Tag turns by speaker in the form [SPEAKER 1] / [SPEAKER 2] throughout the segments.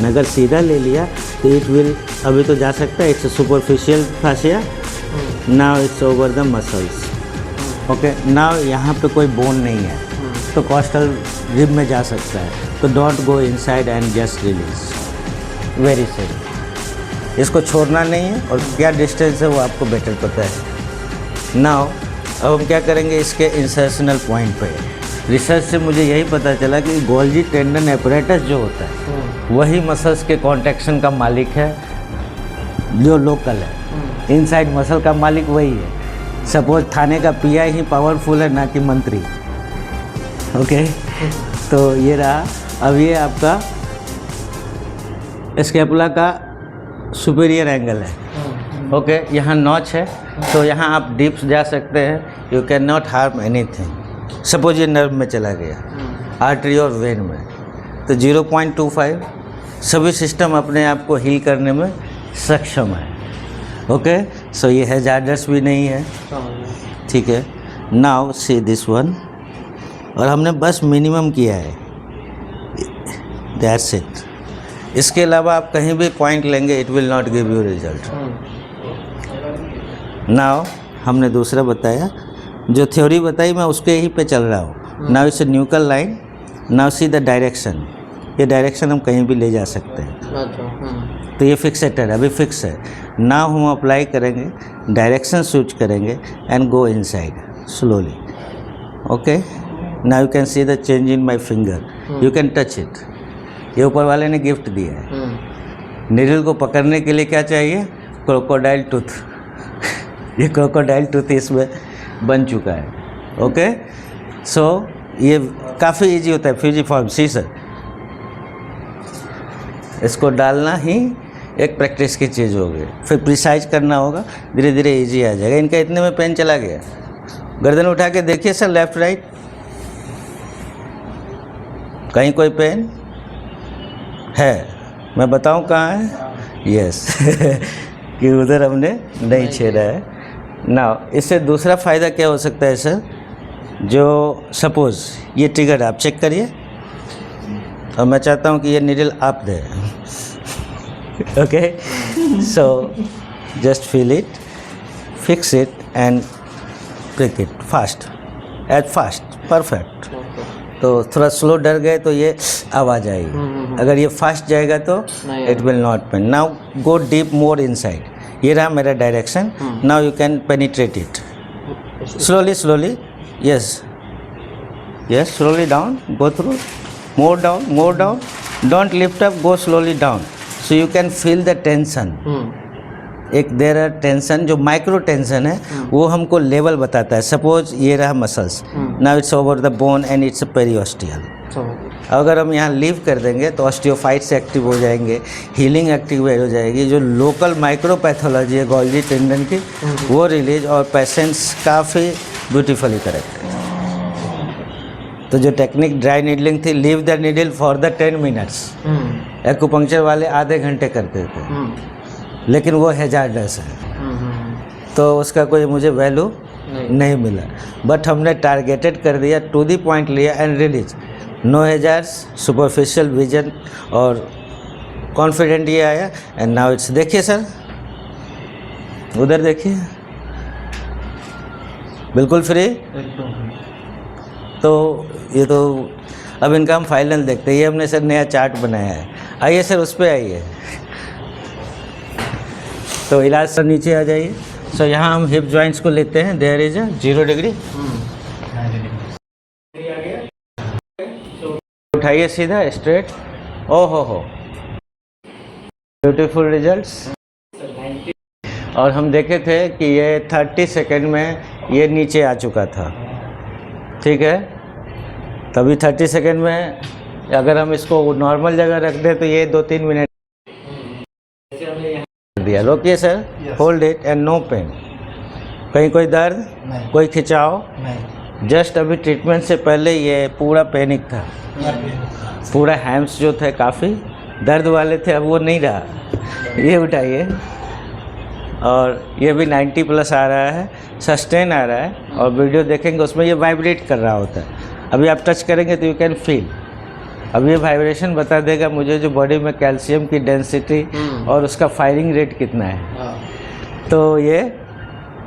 [SPEAKER 1] अगर सीधा ले लिया तो इट विल, अभी तो जा सकता है, it's superficial fascia, now it's over the muscles. Okay, now यहाँ पे कोई बोन नहीं है तो कॉस्टल रिब में जा सकता है, तो don't go inside and just release, very safe. इसको छोड़ना नहीं है और क्या डिस्टेंस है वो आपको बेटर पता है। नाउ अब हम क्या करेंगे, इसके इंसर्शनल पॉइंट पे रिसर्च से मुझे यही पता चला कि गोल्जी टेंडन एपरेटस जो होता है वही मसल्स के कॉन्ट्रैक्शन का मालिक है जो लोकल है। इनसाइड मसल का मालिक वही है। सपोज थाने का पीआई ही पावरफुल है ना कि मंत्री। ओके, तो ये रहा। अब ये आपका स्कैपुला का सुपीरियर एंगल है। ओके, यहाँ नॉच है तो यहाँ आप डीप जा सकते हैं। You can not harm anything. Suppose ये नर्व में चला गया, आर्टरी और वेन में, तो 0.25 सभी सिस्टम अपने आप को हील करने में सक्षम है। ओके, सो ये हैजार्डस भी नहीं है, ठीक है। नाउ सी दिस वन, और हमने बस मिनिमम किया है, दैट्स इट। इसके अलावा आप कहीं भी पॉइंट लेंगे it will not give you result. Now हमने दूसरा बताया, जो थ्योरी बताई मैं उसके ही पे चल रहा हूँ। Now it's a nuchal line, now see the direction. ये डायरेक्शन हम कहीं भी ले जा सकते हैं। तो ये फिक्सेटर है, अभी फिक्स है। नाउ हम अप्लाई करेंगे, डायरेक्शन स्विच करेंगे and go inside slowly. Okay, now you can see the change in my finger, you can touch it. ये ऊपर वाले ने गिफ्ट दिया है। नीडल को पकड़ने के लिए क्या चाहिए, क्रोकोडाइल टूथ। ये क्रोकोडाइल टूथ इसमें बन चुका है। ओके, सो ये काफ़ी इजी होता है। फ्यूजिफॉर्म सीसर, इसको डालना ही एक प्रैक्टिस की चीज़ होगी, फिर प्रिसाइज करना होगा, धीरे धीरे इजी आ जाएगा। इनका इतने में पेन चला गया। गर्दन उठा के देखिए सर, लेफ्ट राइट, कहीं कोई पेन है? मैं बताऊं कहाँ है? यस कि उधर हमने नहीं छेड़ा है। ना इससे दूसरा फ़ायदा क्या हो सकता है सर, जो सपोज़ ये ट्रिगर आप चेक करिए और मैं चाहता हूँ कि ये नीडल आप दे। Okay, so just feel it, fix it and prick it fast, as fast, perfect. तो थोड़ा स्लो डर गए तो ये आवाज़ आएगी, अगर ये फास्ट जाएगा तो it will not pain. Now go deep more inside. ये रहा मेरा डायरेक्शन। Now you can penetrate it slowly slowly. Yes yes, slowly down, go through, more down, don't lift up, go slowly down, so you can feel the tension। एक देर tension जो micro tension है वो हमको level बताता है। Suppose ये रहा muscles, now it's over the bone and it's periosteal. अगर हम यहाँ लीव कर देंगे तो ऑस्टियोफाइट्स एक्टिव हो जाएंगे, हीलिंग एक्टिव हो जाएगी, जो लोकल माइक्रोपैथोलॉजी है गोल्जी टेंडन की वो रिलीज, और पेशेंट्स काफ़ी ब्यूटीफुली करेक्ट। तो जो टेक्निक ड्राई नीडलिंग थी, leave the needle for the 10 minutes, acupuncture वाले आधे घंटे करते थे, लेकिन वो हैजार्डस है तो उसका कोई मुझे वैल्यू नहीं मिला। बट हमने टारगेटेड कर दिया, टू दी पॉइंट लिया and release, no hazards, superficial vision और कॉन्फिडेंट ये आया। एंड नाउ इट्स, देखिए सर उधर देखिए, बिल्कुल फ्री। तो ये तो अब इनका हम फाइनल देखते हैं। ये हमने सर नया चार्ट बनाया है, आइए सर उस पर आइए। तो इलाज सर नीचे आ जाइए। सो यहाँ हम हिप जॉइंट्स को लेते हैं, देयर इज 0 डिग्री। उठाइए सीधा स्ट्रेट, ओ हो ब्यूटीफुल रिजल्ट्स। और हम देखे थे कि ये 30 सेकेंड में ये नीचे आ चुका था, ठीक है। तभी 30 सेकेंड में अगर हम इसको नॉर्मल जगह रख दें तो ये 2-3 मिनट दिया। रोकिए sir, hold it and no pain. कहीं कोई दर्द नहीं, कोई खिंचाव नहीं। जस्ट अभी ट्रीटमेंट से पहले ये पूरा पैनिक था, पूरा हैम्स जो थे काफ़ी दर्द वाले थे, अब वो नहीं रहा। ये उठाइए, और ये भी 90 प्लस आ रहा है, सस्टेन आ रहा है, और वीडियो देखेंगे उसमें ये वाइब्रेट कर रहा होता है। अभी आप टच करेंगे तो यू कैन फील, अब ये वाइब्रेशन बता देगा मुझे जो बॉडी में कैल्शियम की डेंसिटी और उसका फायरिंग रेट कितना है, तो ये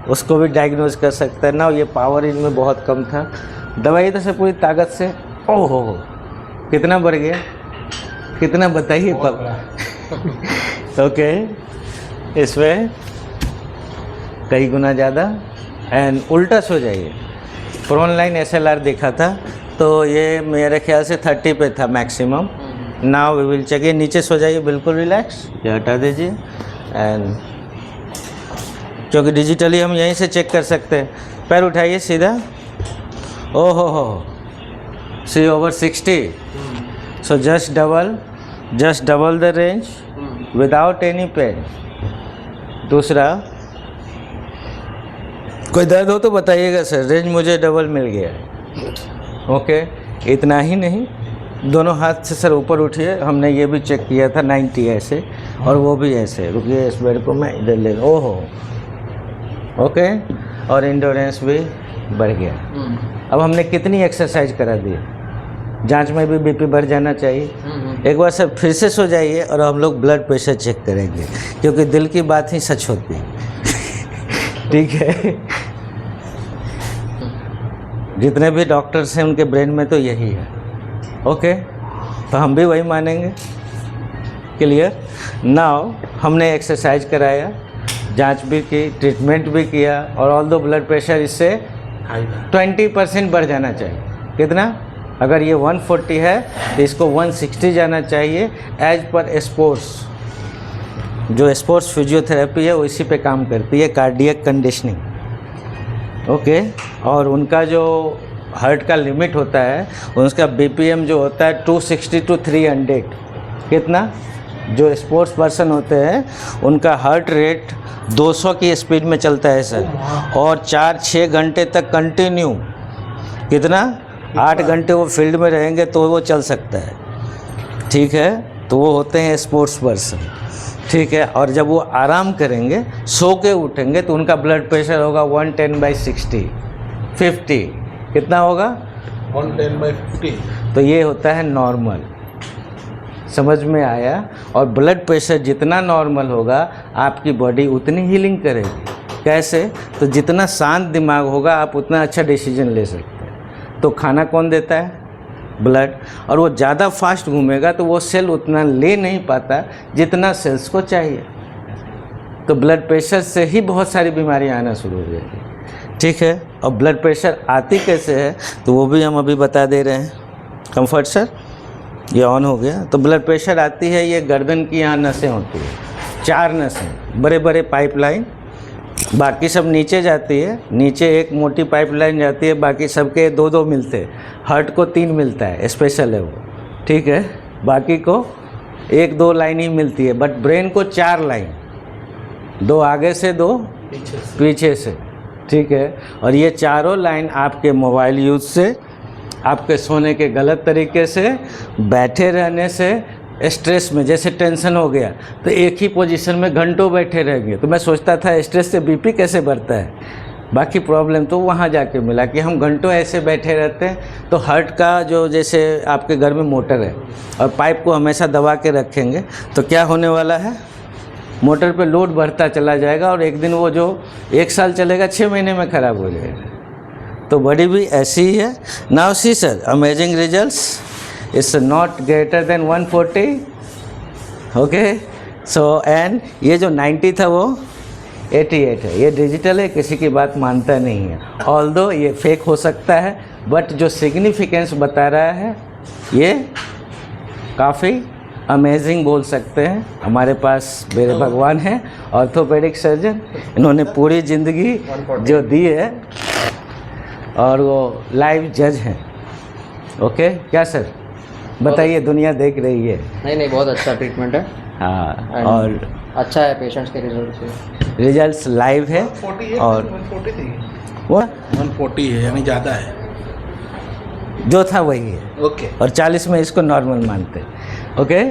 [SPEAKER 1] उसको भी डायग्नोज कर सकता है ना। ये पावर इनमें बहुत कम था, दवाई तो से पूरी ताकत से, ओह हो कितना बढ़ गया, कितना बताइए ओके, इसमें कई गुना ज़्यादा। एंड उल्टा सो जाइए, प्रोन लाइन SLR देखा था तो ये मेरे ख्याल से 30 पे था maximum. Now we will check. ये नीचे सो जाइए, बिल्कुल रिलैक्स, ये हटा दीजिए। एंड क्योंकि डिजिटली हम यहीं से चेक कर सकते हैं। पैर उठाइए सीधा, ओ हो see over 60, so just double the range without any pain. दूसरा, कोई दर्द हो तो बताइएगा सर, रेंज मुझे डबल मिल गया है। ओके, इतना ही नहीं, दोनों हाथ से सर ऊपर उठिए। हमने ये भी चेक किया था 90 ऐसे, और वो भी ऐसे। रुकिए, इस बेड को मैं इधर ले, ओहो ओके, और इंडोरेंस भी बढ़ गया। अब हमने कितनी एक्सरसाइज करा दी, जांच में भी BP बढ़ जाना चाहिए। एक बार सर फिर से सो जाइए और हम लोग ब्लड प्रेशर चेक करेंगे, क्योंकि दिल की बात ही सच होती है ठीक है। जितने भी डॉक्टर्स हैं उनके ब्रेन में तो यही है। ओके, तो हम भी वही मानेंगे। क्लियर। नाउ हमने एक्सरसाइज कराया, जांच भी की, ट्रीटमेंट भी किया, और ऑल दो ब्लड प्रेशर इससे 20% बढ़ जाना चाहिए। कितना? अगर ये 140 है तो इसको 160 जाना चाहिए, एज पर स्पोर्ट्स। जो स्पोर्ट्स फिजियोथेरेपी है वो इसी पे काम करती है, कार्डियक कंडीशनिंग। ओके, और उनका जो हार्ट का लिमिट होता है, उसका BPM जो होता है 260 to 300। कितना? जो स्पोर्ट्स पर्सन होते हैं उनका हार्ट रेट 200 की स्पीड में चलता है सर, और 4-6 घंटे तक कंटिन्यू। कितना? 8 घंटे वो फील्ड में रहेंगे तो वो चल सकता है। ठीक है, तो वो होते हैं स्पोर्ट्स पर्सन। ठीक है, और जब वो आराम करेंगे, सो के उठेंगे, तो उनका ब्लड प्रेशर होगा 110/60, 50। कितना होगा?
[SPEAKER 2] 110/50।
[SPEAKER 1] तो ये होता है नॉर्मल। समझ में आया? और ब्लड प्रेशर जितना नॉर्मल होगा, आपकी बॉडी उतनी हीलिंग करेगी। कैसे? तो जितना शांत दिमाग होगा, आप उतना अच्छा डिसीजन ले सकते हैं। तो खाना कौन देता है? ब्लड। और वो ज़्यादा फास्ट घूमेगा तो वो सेल उतना ले नहीं पाता जितना सेल्स को चाहिए। तो ब्लड प्रेशर से ही बहुत सारी बीमारियां आना शुरू हो जाएगी। ठीक है, और ब्लड प्रेशर आती कैसे है तो वो भी हम अभी बता दे रहे हैं। कंफर्ट सर, ये ऑन हो गया। तो ब्लड प्रेशर आती है, ये गर्दन की यहाँ नसें होती है, 4 नसें, बड़े बड़े पाइपलाइन, बाकी सब नीचे जाती है। नीचे एक मोटी पाइपलाइन जाती है, बाकी सबके 2-2 मिलते हैं। हार्ट को 3 मिलता है, स्पेशल है वो। ठीक है, बाकी को 1-2 लाइन ही मिलती है, बट ब्रेन को 4 लाइन, 2 आगे से, 2 पीछे से। ठीक है, और ये चारों लाइन आपके मोबाइल यूज से, आपके सोने के गलत तरीके से, बैठे रहने से, स्ट्रेस में, जैसे टेंशन हो गया तो एक ही पोजीशन में घंटों बैठे रहेंगे। तो मैं सोचता था स्ट्रेस से BP कैसे बढ़ता है, बाकी प्रॉब्लम तो वहाँ जाके मिला कि हम घंटों ऐसे बैठे रहते हैं। तो हार्ट का जो, जैसे आपके घर में मोटर है और पाइप को हमेशा दबा के रखेंगे, तो क्या होने वाला है? मोटर पे लोड बढ़ता चला जाएगा, और एक दिन वो जो 1 साल चलेगा 6 महीने में ख़राब हो जाएगा। तो बॉडी भी ऐसी ही है। Now see sir, amazing results. It's not greater than 140। Okay, so and ये जो 90 था वो 88 है। ये डिजिटल है, किसी की बात मानता नहीं है। ऑल्दो ये फेक हो सकता है, बट जो सिग्निफिकेंस बता रहा है ये काफ़ी अमेजिंग बोल सकते हैं। हमारे पास मेरे भगवान हैं, ऑर्थोपेडिक सर्जन। इन्होंने पूरी ज़िंदगी जो दी है और वो लाइव जज हैं। ओके, क्या सर बताइए, दुनिया देख रही है।
[SPEAKER 3] नहीं, बहुत अच्छा ट्रीटमेंट है।
[SPEAKER 1] हाँ,
[SPEAKER 3] And
[SPEAKER 1] और
[SPEAKER 3] अच्छा है पेशेंट्स के रिजल्ट से।
[SPEAKER 1] रिजल्ट्स लाइव है
[SPEAKER 2] 140 है,
[SPEAKER 1] और
[SPEAKER 2] 140 थी।
[SPEAKER 1] वो
[SPEAKER 2] 140 है, यानी ज़्यादा है।
[SPEAKER 1] जो था वही है।
[SPEAKER 2] ओके।
[SPEAKER 1] और 40 में इसको नॉर्मल मानते हैं। ओके।